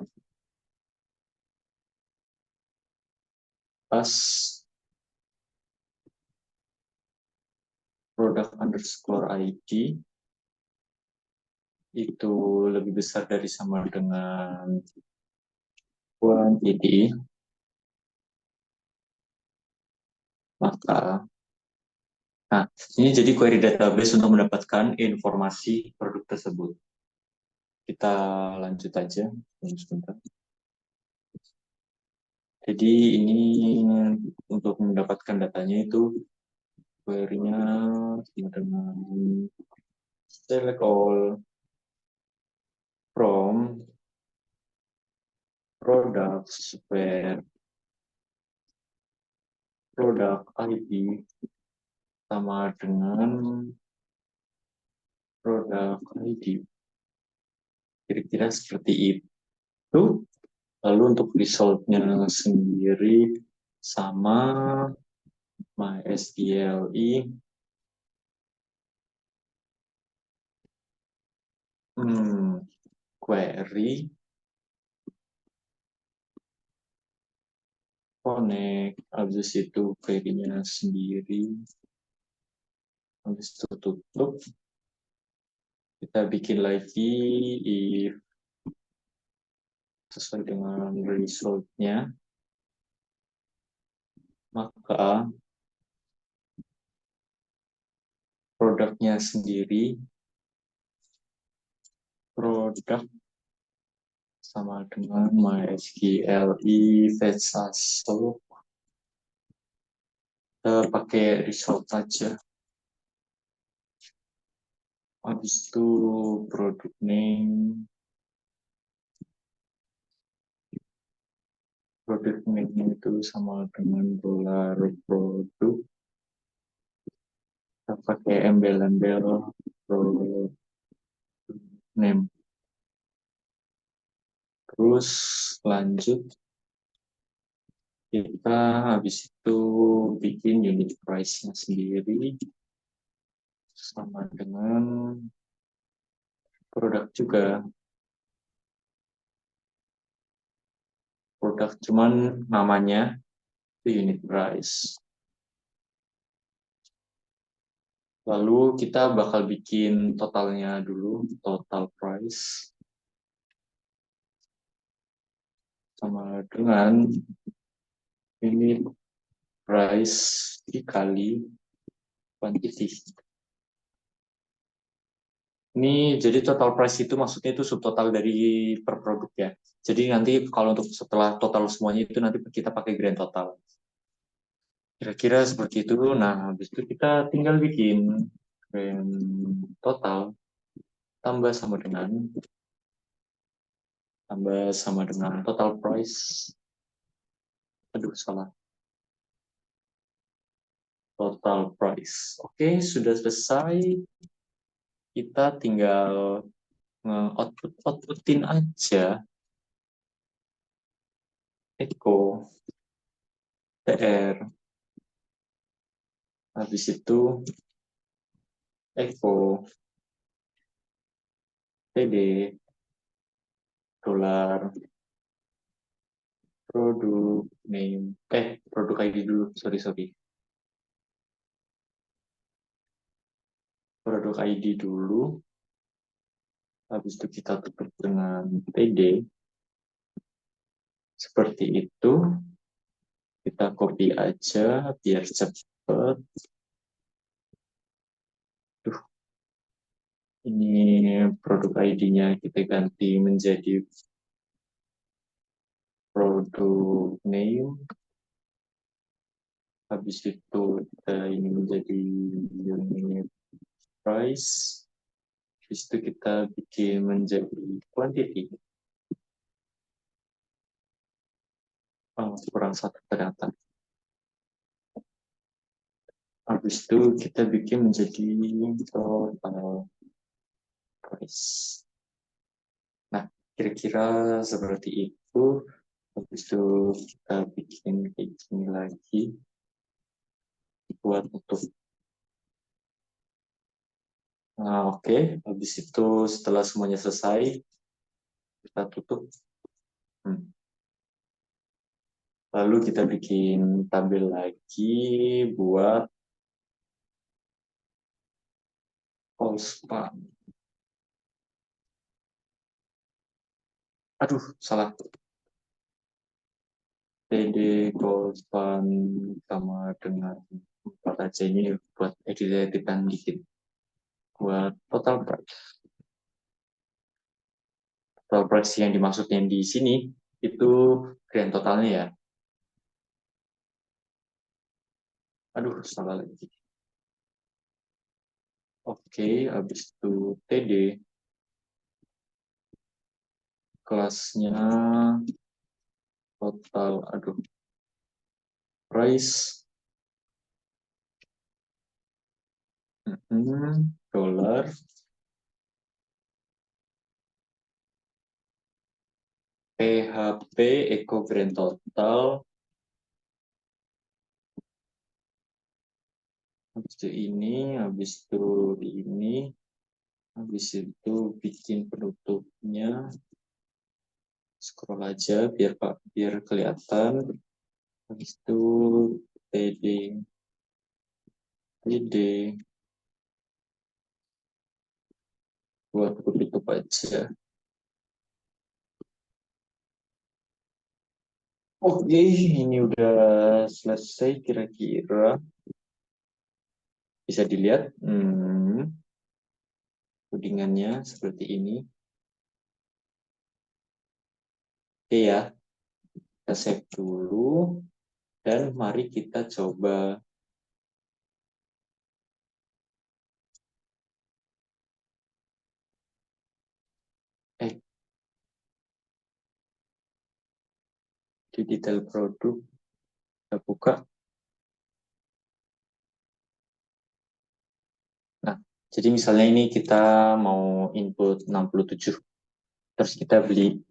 pas product underscore ID itu lebih besar dari sama dengan quantity, maka nah, ini jadi query database untuk mendapatkan informasi produk tersebut. Kita lanjut aja. Sebentar. Jadi ini untuk mendapatkan datanya itu query-nya sama dengan select all from products where product ID sama dengan product ID. Kira-kira seperti itu. Lalu untuk result-nya sendiri sama MySQLi query connect, habis itu query-nya sendiri, habis itu tutup, kita bikin lagi if sesuai dengan result-nya, maka produknya sendiri, produk sama dengan MySQLi fetch asal, kita pakai result aja. Habis itu produk name, produk name itu sama dengan dolar produk, kita pakai embel-embel produk name. Terus lanjut, kita habis itu bikin unit price-nya sendiri sama dengan produk juga. Produk cuman namanya itu unit price. Lalu kita bakal bikin totalnya dulu, total price sama dengan unit price dikali quantity. Ini jadi total price itu maksudnya itu subtotal dari per produk ya. Jadi nanti kalau untuk setelah total semuanya itu nanti kita pakai grand total. Kira-kira seperti itu. Nah, habis itu kita tinggal bikin grand total tambah sama dengan total price. Aduh, salah. Total price. Oke, sudah selesai. Kita tinggal nge-outputin aja echo TR. Habis itu echo TD dolar produk name produk ID dulu, sorry, produk ID dulu. Habis itu kita tutup dengan TD seperti itu. Kita copy aja biar cepet. Duh, ini produk ID-nya kita ganti menjadi produk name. Habis itu kita ini menjadi unit price. Habis itu kita bikin menjadi quantity. Oh, kurang satu ternyata. Habis itu kita bikin menjadi total price. Nah, kira-kira seperti itu. Habis itu kita bikin kayak gini lagi buat untuk. Nah, oke. Habis itu setelah semuanya selesai, kita tutup. Lalu kita bikin tabel lagi buat Polspa. Aduh, salah. TD Polspan sama dengan 4 aja ini buat edit-editan dikit. Buat total price. Total price yang dimaksudnya di sini itu grand totalnya ya. Aduh, salah lagi. Oke, habis itu TD kelasnya total, aduh, price dolar PHP Eco Grand Total. Habis itu ini, habis itu ini, habis itu bikin penutupnya. Scroll aja biar kelihatan. Habis itu TD TD buat tutup aja. Oke, ini udah selesai kira-kira. Bisa dilihat codingannya seperti ini. Oke ya, kita save dulu dan mari kita coba eh Di detail produk, kita buka. Nah, jadi misalnya ini kita mau input 67, terus kita beli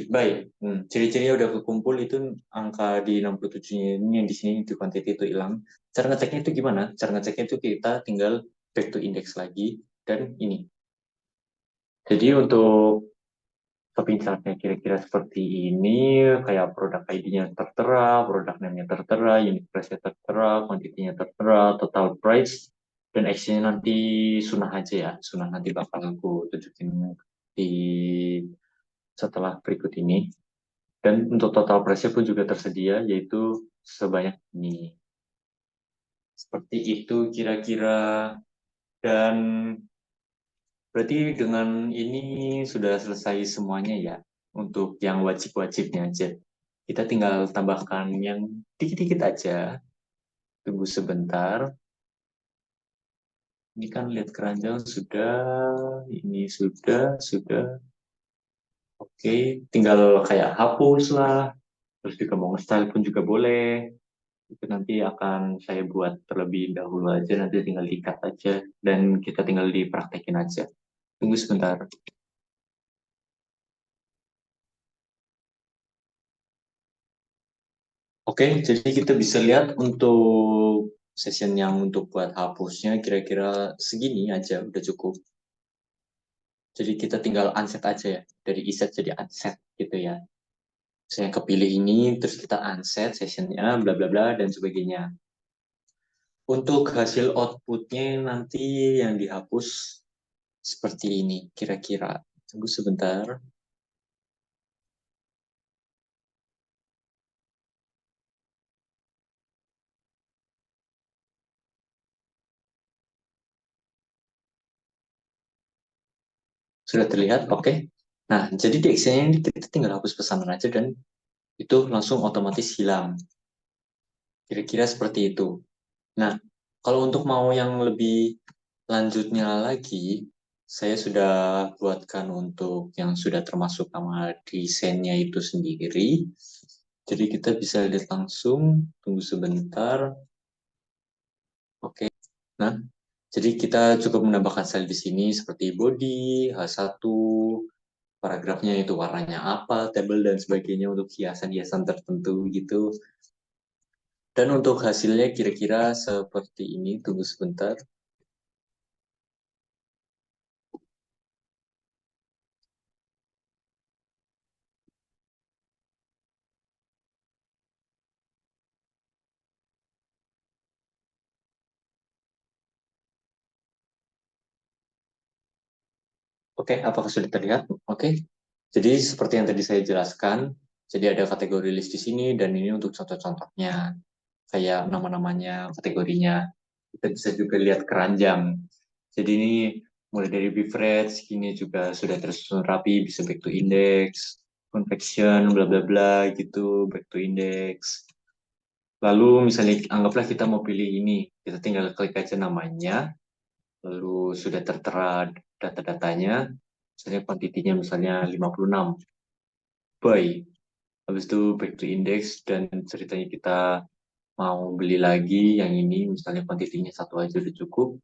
buy. Ciri-cirinya udah kekumpul itu angka di 67-nya ini yang di sini di quantity itu hilang. Cara ngeceknya itu gimana? Cara ngeceknya itu kita tinggal back to index lagi dan ini. Jadi untuk shopping chartnya kira-kira seperti ini, kayak produk ID-nya tertera, produk name-nya tertera, unit price-nya tertera, quantity-nya tertera, total price, dan action-nya nanti sunah aja ya. Sunah nanti bakal aku tunjukin di setelah berikut ini. Dan untuk total price-nya pun juga tersedia, yaitu sebanyak ini. Seperti itu kira-kira. Dan berarti dengan ini sudah selesai semuanya ya, untuk yang wajib-wajibnya aja. Kita tinggal tambahkan yang dikit-dikit aja. Tunggu sebentar. Ini kan lihat keranjang sudah, ini sudah. Oke, tinggal kayak hapus lah. Terus juga mau nge-style pun juga boleh. Itu nanti akan saya buat terlebih dahulu aja, nanti tinggal di-cut aja. Dan kita tinggal dipraktekin aja. Tunggu sebentar. Oke, jadi kita bisa lihat untuk session yang untuk buat hapusnya kira-kira segini aja udah cukup. Jadi kita tinggal unset aja ya, dari iset jadi unset gitu ya. Saya kepilih ini, terus kita unset sessionnya, bla bla bla dan sebagainya. Untuk hasil outputnya nanti yang dihapus seperti ini kira-kira. Tunggu sebentar. Sudah terlihat? Oke. Nah, jadi di Excel ini kita tinggal hapus pesanan aja dan itu langsung otomatis hilang. Kira-kira seperti itu. Nah, kalau untuk mau yang lebih lanjutnya lagi, saya sudah buatkan untuk yang sudah termasuk nama desainnya itu sendiri. Jadi kita bisa lihat langsung, tunggu sebentar. Oke. Nah, jadi kita cukup menambahkan style di sini seperti body, H1, paragrafnya itu warnanya apa, table dan sebagainya untuk hiasan-hiasan tertentu gitu. Dan untuk hasilnya kira-kira seperti ini, tunggu sebentar. Oke, apakah sudah terlihat? Oke. Jadi seperti yang tadi saya jelaskan, jadi ada kategori list di sini dan ini untuk contoh-contohnya, kayak nama-namanya, kategorinya. Kita bisa juga lihat keranjang. Jadi ini mulai dari beverage, ini juga sudah tersusun rapi, bisa back to index, confection, bla bla bla gitu, back to index. Lalu misalnya anggaplah kita mau pilih ini, kita tinggal klik aja namanya, lalu sudah tertera data-datanya, misalnya kuantitinya misalnya 56 buy, habis itu back to index dan ceritanya kita mau beli lagi yang ini misalnya kuantitinya satu aja udah cukup.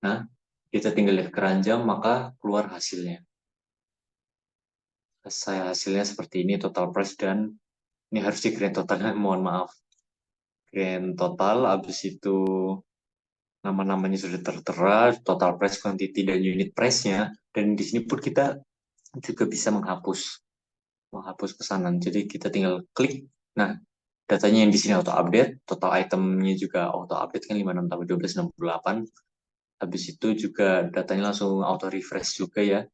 Nah, kita tinggal lihat keranjang maka keluar hasilnya. Saya hasilnya seperti ini total price dan ini harus di grand totalnya, mohon maaf. Grand total habis itu nama-namanya sudah tertera, total price, quantity dan unit price-nya, dan di sini pun kita juga bisa menghapus pesanan. Jadi kita tinggal klik. Nah, datanya yang di sini auto update, total itemnya juga auto update kan 56 tambah 12 68. Habis itu juga datanya langsung auto refresh juga ya.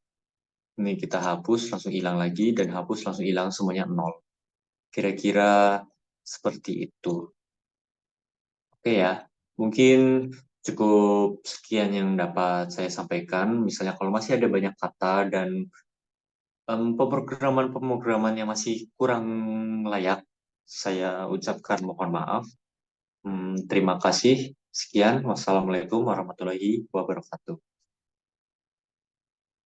Ini kita hapus langsung hilang lagi dan hapus langsung hilang semuanya nol. Kira-kira seperti itu. Oke ya. Mungkin cukup sekian yang dapat saya sampaikan. Misalnya kalau masih ada banyak kata dan pemrograman-pemrograman yang masih kurang layak, saya ucapkan mohon maaf. Terima kasih. Sekian. Wassalamualaikum warahmatullahi wabarakatuh.